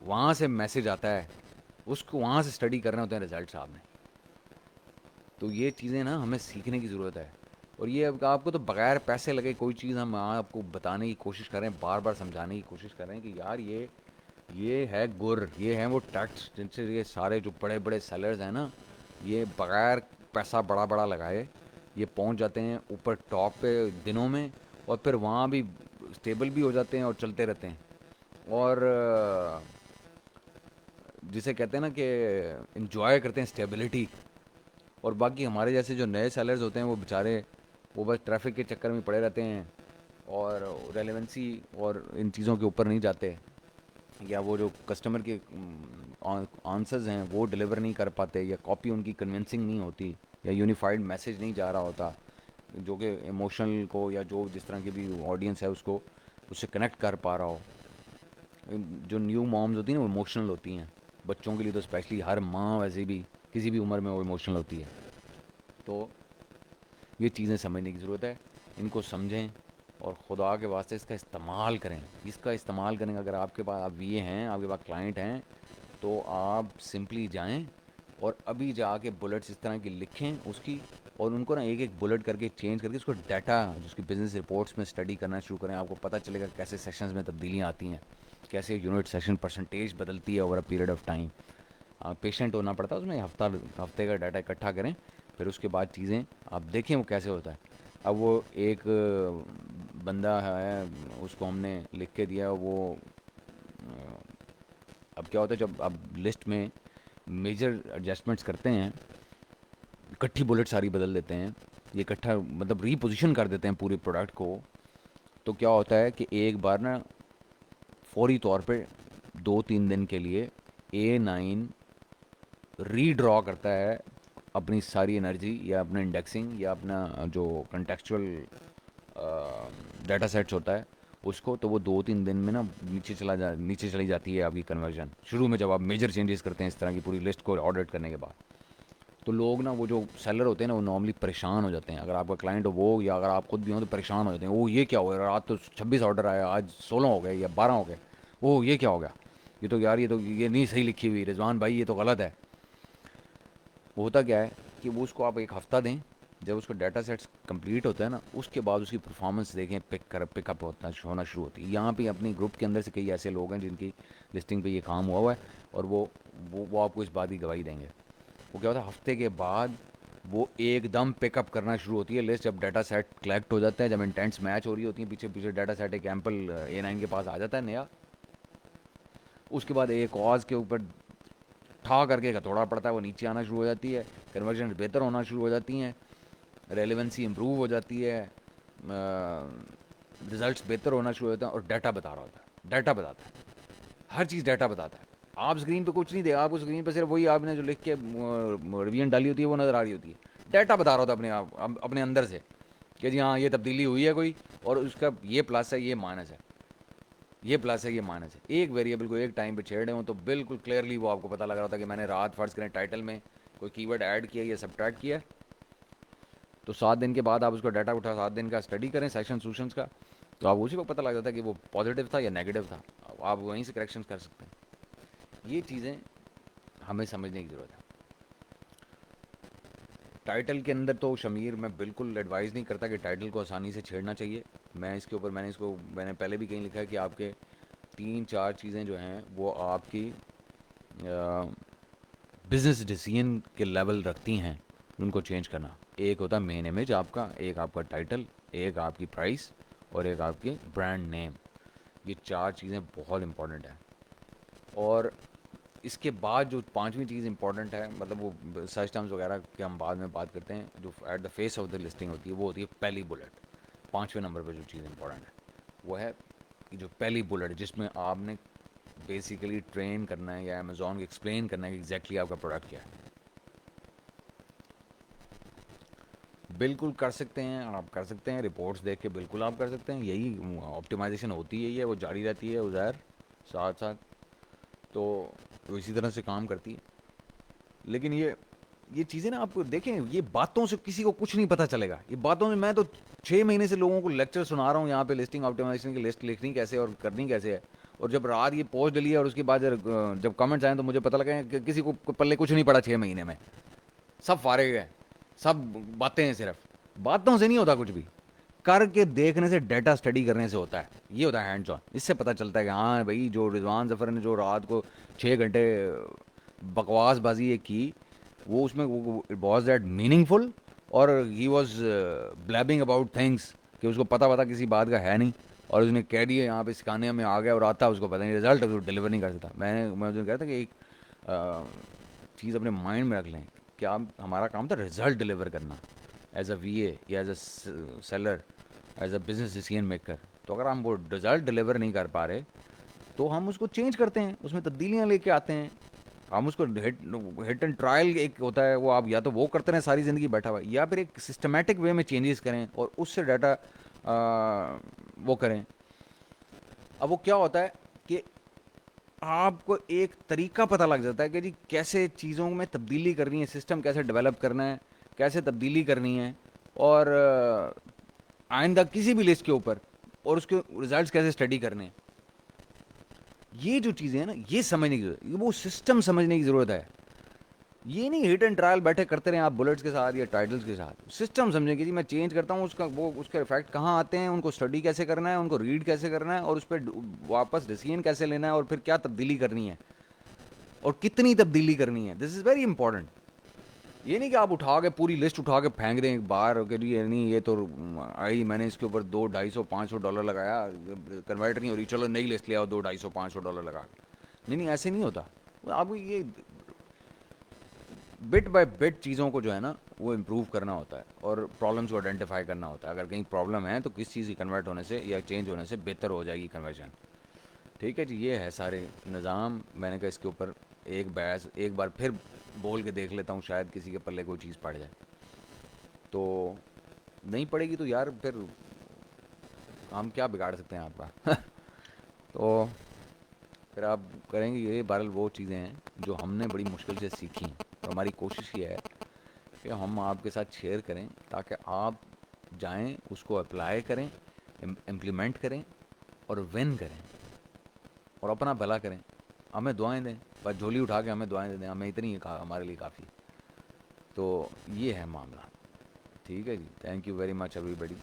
Speaker 1: وہاں سے میسج آتا ہے, اس کو وہاں سے اسٹڈی کرنے ہوتے ہیں رزلٹس آپ نے. تو یہ چیزیں نا ہمیں سیکھنے کی ضرورت ہے, اور یہ آپ کو تو بغیر پیسے لگے کوئی چیز ہم آپ کو بتانے کی کوشش کریں, بار بار سمجھانے کی کوشش کریں کہ یار یہ ہے گر, یہ ہیں وہ ٹیکس جن سے یہ سارے جو بڑے بڑے سیلرز ہیں نا, یہ بغیر پیسہ بڑا بڑا لگائے یہ پہنچ جاتے ہیں اوپر ٹاپ پہ دنوں میں, اور پھر وہاں بھی اسٹیبل بھی ہو جاتے ہیں اور چلتے رہتے ہیں. اور جسے کہتے ہیں نا کہ انجوائے کرتے ہیں اسٹیبلٹی. اور باقی ہمارے جیسے جو نئے سیلرز ہوتے ہیں وہ بیچارے وہ بس ٹریفک کے چکر میں پڑے رہتے ہیں, اور ریلیونسی اور ان چیزوں کے اوپر نہیں جاتے, یا وہ جو کسٹمر کے آنسرز ہیں وہ ڈلیور نہیں کر پاتے, یا کاپی ان کی کنونسنگ نہیں ہوتی, یا یونیفائڈ میسج نہیں جا رہا ہوتا جو کہ ایموشنل کو, یا جو جس طرح کی بھی آڈینس ہے اس کو اس سے کنیکٹ کر پا رہا ہو. جو نیو مامز ہوتی ہیں نا وہ ایموشنل ہوتی ہیں, بچوں کے لیے تو اسپیشلی, ہر ماں ویسے بھی کسی بھی عمر میں وہ ایموشنل ہوتی ہے. تو یہ چیزیں سمجھنے کی ضرورت ہے, ان کو سمجھیں اور خدا کے واسطے اس کا استعمال کریں. اس کا استعمال کریں, اگر آپ کے پاس اب یہ ہیں, آپ کے پاس کلائنٹ ہیں, تو آپ سمپلی جائیں اور ابھی جا کے بلٹس اس طرح کی لکھیں اس کی, اور ان کو نا ایک ایک بلٹ کر کے چینج کر کے اس کو ڈیٹا جس کی بزنس رپورٹس میں اسٹڈی کرنا شروع کریں. آپ کو پتہ چلے گا کیسے سیشنز میں تبدیلیاں آتی ہیں, کیسے یونٹ سیشن پرسنٹیج بدلتی ہے over a period of time. Patient ہونا پڑتا ہے اس میں, ہفتے کا ڈیٹا اکٹھا کریں, پھر اس کے بعد چیزیں آپ دیکھیں وہ کیسے ہوتا ہے. اب وہ ایک بندہ ہے, اس کو ہم نے لکھ کے دیا, وہ اب کیا ہوتا ہے جب اب لسٹ میں میجر ایڈجسٹمنٹس کرتے ہیں, اکٹھی بلٹ ساری بدل دیتے ہیں, یہ اکٹھا مطلب ری پوزیشن کر دیتے ہیں پورے پروڈکٹ کو, تو کیا ہوتا ہے کہ ایک بار نا فوری طور پہ 2-3 دن کے لیے A9 ری ڈرا کرتا ہے اپنی ساری انرجی, یا اپنا انڈیکسنگ, یا اپنا جو کنٹیکچوئل ڈیٹا سیٹس ہوتا ہے اس کو, تو وہ 2-3 دن میں نا نیچے چلی جاتی ہے آپ کی کنورژن. شروع میں جب آپ میجر چینجز کرتے ہیں اس طرح کی پوری لسٹ کو آڈٹ کرنے کے بعد, تو لوگ نا وہ جو سیلر ہوتے ہیں نا وہ نارملی پریشان ہو جاتے ہیں. اگر آپ کا کلائنٹ ہو وہ, یا اگر آپ خود بھی ہوں تو پریشان ہو جاتے ہیں, وہ یہ کیا ہو گیا, رات تو 26 آرڈر آیا, آج 16 ہو گئے یا 12 ہو گئے, وہ یہ کیا ہو گیا, یہ تو یار یہ نہیں صحیح لکھی ہوئی رضوان بھائی, یہ تو غلط ہے. ہوتا کیا ہے کہ وہ اس کو آپ ایک ہفتہ دیں, جب اس کا ڈیٹا سیٹس کمپلیٹ ہوتا ہے نا, اس کے بعد اس کی پرفارمنس دیکھیں, پک اپ ہونا شروع ہوتی ہے. یہاں پہ اپنی گروپ کے اندر سے کئی ایسے لوگ ہیں جن کی لسٹنگ پہ یہ کام ہوا ہے, اور وہ آپ کو اس بات کی گواہی دیں گے. وہ کیا ہوتا ہے, ہفتے کے بعد وہ ایک دم پک اپ کرنا شروع ہوتی ہے لسٹ جب ڈیٹا سیٹ کلیکٹ ہو جاتا ہے, جب انٹینٹس میچ ہو رہی ہوتی ہیں, پیچھے پیچھے ڈیٹا سیٹ ایک ایمپل A9 کے پاس آ جاتا ہے نیا. اس کے بعد ایک آز کے اوپر ٹھا کر کے ایک ہتھوڑا پڑتا ہے, وہ نیچے آنا شروع ہو جاتی ہے, کنورژن بہتر ہونا شروع ہو جاتی ہیں, ریلیونسی امپروو ہو جاتی ہے, ریزلٹس بہتر ہونا شروع ہوتا ہے, اور ڈیٹا بتا رہا ہوتا ہے, ڈیٹا بتاتا ہے, ہر چیز ڈیٹا بتاتا ہے. آپ اسکرین پہ کچھ نہیں دے, آپ اس اسکرین پہ صرف وہی آپ نے جو لکھ کے ریویژن ڈالی ہوتی ہے وہ نظر آ رہی ہوتی ہے. ڈیٹا بتا رہا ہوتا ہے اپنے آپ, اپنے اندر سے کہ جی ہاں یہ تبدیلی ہوئی ہے کوئی, اور اس کا یہ پلس ہے یہ مائنس ہے, یہ پلس ہے یہ مائنس ہے. ایک ویریبل کو ایک ٹائم پہ چھیڑے ہوں تو بالکل کلیئرلی وہ آپ کو پتہ لگ رہا ہوتا ہے کہ میں نے رات فرض کریں ٹائٹل میں کوئی کی ورڈ ایڈ کیا یا سبٹریکٹ کیا, تو 7 دن کے بعد آپ اس کو ڈیٹا اٹھا 7 دن کا اسٹڈی کریں سیشن سوشنس کا, تو آپ اسی کو پتہ لگ جاتا ہے کہ وہ پازیٹیو تھا یا نیگیٹو تھا, آپ وہیں سے کریکشن کر سکتے ہیں. یہ چیزیں ہمیں سمجھنے کی ضرورت ہے. ٹائٹل کے اندر تو شمیر میں بالکل ایڈوائز نہیں کرتا کہ ٹائٹل کو آسانی سے چھیڑنا چاہیے. میں اس کے اوپر میں نے پہلے بھی کہیں لکھا ہے کہ آپ کے 3-4 چیزیں جو ہیں وہ آپ کی بزنس ڈیسیژن کے لیول رکھتی ہیں ان کو چینج کرنا. ایک ہوتا ہے مین امیج آپ کا, ایک آپ کا ٹائٹل, ایک آپ کی پرائس, اور ایک آپ کی برانڈ نیم. یہ 4 چیزیں بہت امپورٹنٹ ہیں. اور اس کے بعد جو 5ویں چیز امپورٹنٹ ہے, مطلب وہ سرچ ٹرمز وغیرہ کے ہم بعد میں بات کرتے ہیں, جو at the face of the listing ہوتی ہے وہ ہوتی ہے پہلی بلٹ. 5ویں نمبر پہ جو چیز امپورٹنٹ ہے وہ ہے جو پہلی بلٹ, جس میں آپ نے بیسیکلی ٹرین کرنا ہے یا امیزون کو ایکسپلین کرنا ہے کہ ایگزیکٹلی آپ کا پروڈکٹ کیا ہے. بالکل کر سکتے ہیں, آپ کر سکتے ہیں رپورٹس دیکھ کے, بالکل آپ کر سکتے ہیں. یہی آپٹیمائزیشن ہوتی ہے, یہ وہ جاری رہتی ہے ازیر ساتھ ساتھ, تو اسی طرح سے کام کرتی ہے. لیکن یہ چیزیں نا آپ دیکھیں, یہ باتوں سے کسی کو کچھ نہیں پتہ چلے گا. یہ باتوں سے میں تو 6 مہینے سے لوگوں کو لیکچر سنا رہا ہوں یہاں پہ لسٹنگ آپٹیمائزیشن کی لسٹ لکھنی کیسے اور کرنی کیسے ہے, اور جب رات یہ پوسٹ ڈلی ہے اور اس کے بعد جب کمنٹس آئیں تو مجھے پتہ لگا کہ کسی کو پلے کچھ نہیں پڑا 6 مہینے میں, سب فارغ ہیں, سب باتیں ہیں, صرف باتوں سے نہیں ہوتا کچھ بھی, کر کے دیکھنے سے, ڈیٹا اسٹڈی کرنے سے ہوتا ہے. یہ ہوتا ہے ہینڈز آن. اس سے پتہ چلتا ہے کہ ہاں بھائی جو رضوان ظفر نے جو رات کو 6 گھنٹے بکواس بازی ایک کی, وہ اس میں واز دیٹ میننگ فل, اور ہی واز بلیبنگ اباؤٹ تھنگس کہ اس کو پتہ پتا کسی بات کا ہے نہیں, اور اس نے کہہ دیا یہاں پہ سکھانے میں آ گیا اور آتا اس کو پتہ نہیں, رزلٹ ڈلیور نہیں کر سکتا. میں جو کہتا کہ ایک چیز اپنے مائنڈ میں رکھ لیں کہ ہمارا کام تھا رزلٹ ڈلیور کرنا ایز اے وی اے یا as a seller, as a business decision maker. تو اگر ہم وہ رزلٹ ڈلیور نہیں کر پا رہے تو ہم اس کو چینج کرتے ہیں, اس میں تبدیلیاں لے کے آتے ہیں. ہم اس کو ہٹ اینڈ ٹرائل ایک ہوتا ہے, وہ آپ یا تو وہ کرتے رہیں ساری زندگی بیٹھا ہوا, یا پھر ایک سسٹمیٹک وے میں چینجز کریں اور اس سے ڈیٹا وہ کریں. اب وہ کیا ہوتا ہے کہ آپ کو ایک طریقہ پتہ لگ جاتا ہے کہ جی کیسے چیزوں میں تبدیلی کرنی ہے, سسٹم کیسے ڈیولپ کرنا ہے, کیسے تبدیلی کرنی ہے, اور آئندہ کسی بھی لسٹ کے اوپر, اور اس کے ریزلٹس کیسے اسٹڈی کرنے ہیں. یہ جو چیزیں ہیں نا, یہ سمجھنے کی ضرورت ہے, وہ سسٹم سمجھنے کی ضرورت ہے. یہ نہیں ہٹ اینڈ ٹرائل بیٹھے کرتے رہیں آپ بلٹس کے ساتھ یا ٹائٹلس کے ساتھ. سسٹم سمجھیں کہ جی میں چینج کرتا ہوں, اس کے افیکٹ کہاں آتے ہیں, ان کو اسٹڈی کیسے کرنا ہے, ان کو ریڈ کیسے کرنا ہے, اور اس پہ واپس ڈیسیژن کیسے لینا ہے, اور پھر کیا تبدیلی کرنی ہے اور کتنی تبدیلی کرنی ہے. دس از ویری امپورٹنٹ. یہ نہیں کہ آپ اٹھا کے پوری لسٹ اٹھا کے پھینک دیں ایک بار کہ جی نہیں یہ تو آئی, میں نے اس کے اوپر $200-$500 لگایا, کنورٹ نہیں ہو رہی, چلو نئی لسٹ لے آؤ $200-$500 لگا. نہیں ایسے نہیں ہوتا. آپ کو یہ بٹ بائی بٹ چیزوں کو جو ہے نا وہ امپروو کرنا ہوتا ہے, اور پرابلمس کو آئیڈینٹیفائی کرنا ہوتا ہے. اگر کہیں پرابلم ہے تو کس چیز کی کنورٹ ہونے سے یا چینج ہونے سے بہتر ہو جائے گی کنورژن. ٹھیک ہے جی, یہ ہے سارے نظام. میں نے کہا اس کے اوپر ایک بار پھر بول کے دیکھ لیتا ہوں, شاید کسی کے پلے کوئی چیز پڑ جائے. تو نہیں پڑے گی تو یار پھر ہم کیا بگاڑ سکتے ہیں آپ کا. تو پھر آپ کریں گے یہ. بہرحال وہ چیزیں ہیں جو ہم نے بڑی مشکل سے سیکھی, تو ہماری کوشش یہ ہے کہ ہم آپ کے ساتھ شیئر کریں تاکہ آپ جائیں اس کو اپلائی کریں, امپلیمنٹ کریں اور ون کریں اور اپنا بھلا کریں. ہمیں دعائیں دیں, بس جھولی اٹھا کے ہمیں دعائیں دیں, ہمیں اتنی ہمارے لیے کافی. تو یہ ہے معاملہ. ٹھیک ہے جی, thank you very much every body.